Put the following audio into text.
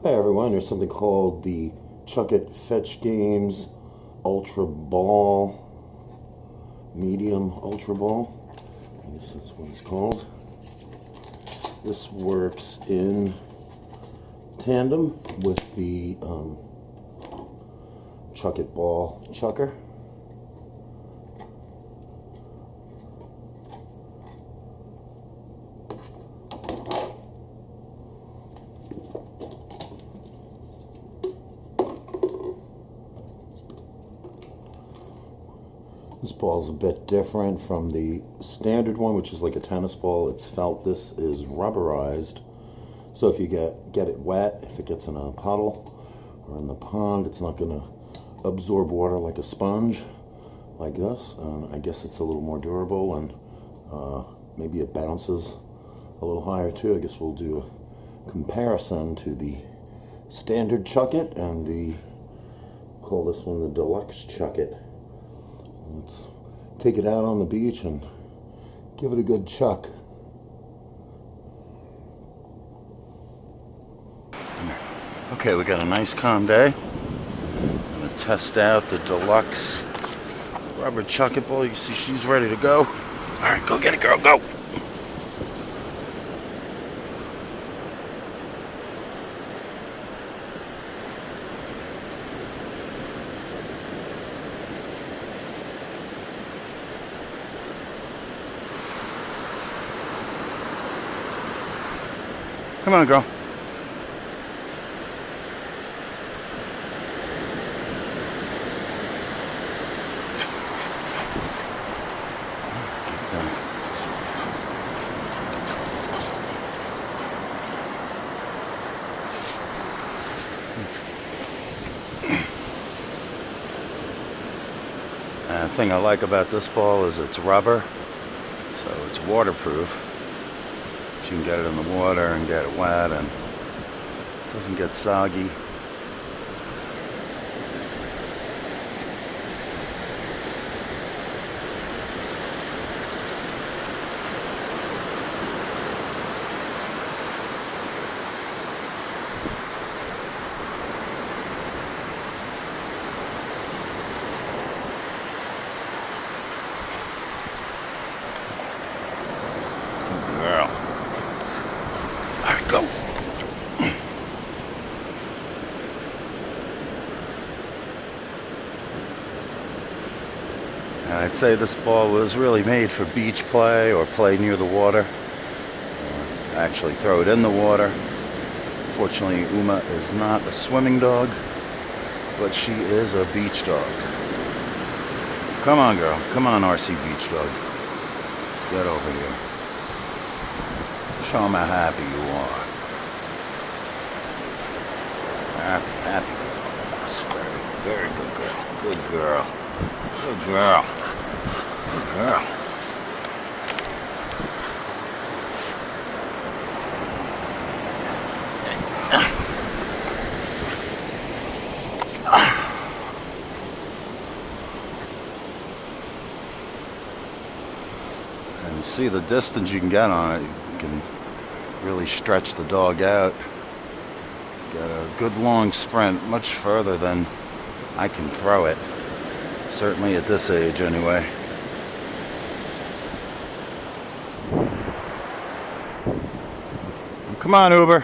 Hi everyone, there's something called the Chuckit Fetch Games Ultra Ball, Medium Ultra Ball. I guess that's what it's called. This works in tandem with the Chuckit Ball Chucker. This ball is a bit different from the standard one, which is like a tennis ball. It's felt. This is rubberized, so if you get it wet, if it gets in a puddle or in the pond, it's not going to absorb water like a sponge like this. I guess it's a little more durable, and maybe it bounces a little higher too. I guess we'll do a comparison to the standard Chuckit and call this one the deluxe Chuckit. Let's take it out on the beach and give it a good chuck. Okay, we got a nice calm day. I'm going to test out the deluxe rubber Chuckit ball. You can see she's ready to go. Alright, go get it, girl, go! Come on, girl. The thing I like about this ball is it's rubber, so it's waterproof. You can get it in the water and get it wet, and it doesn't get soggy. Go. And I'd say this ball was really made for beach play or play near the water. Actually throw it in the water. Fortunately, Uma is not a swimming dog, but she is a beach dog. Come on, girl. Come on, RC beach dog. Get over here. Show them how happy you are. Happy girl. That's very good girl. Good girl. Good girl. Good girl. And you see the distance you can get on it. You can really stretch the dog out. Got a good long sprint, much further than I can throw it. Certainly at this age, anyway. Come on, Uber.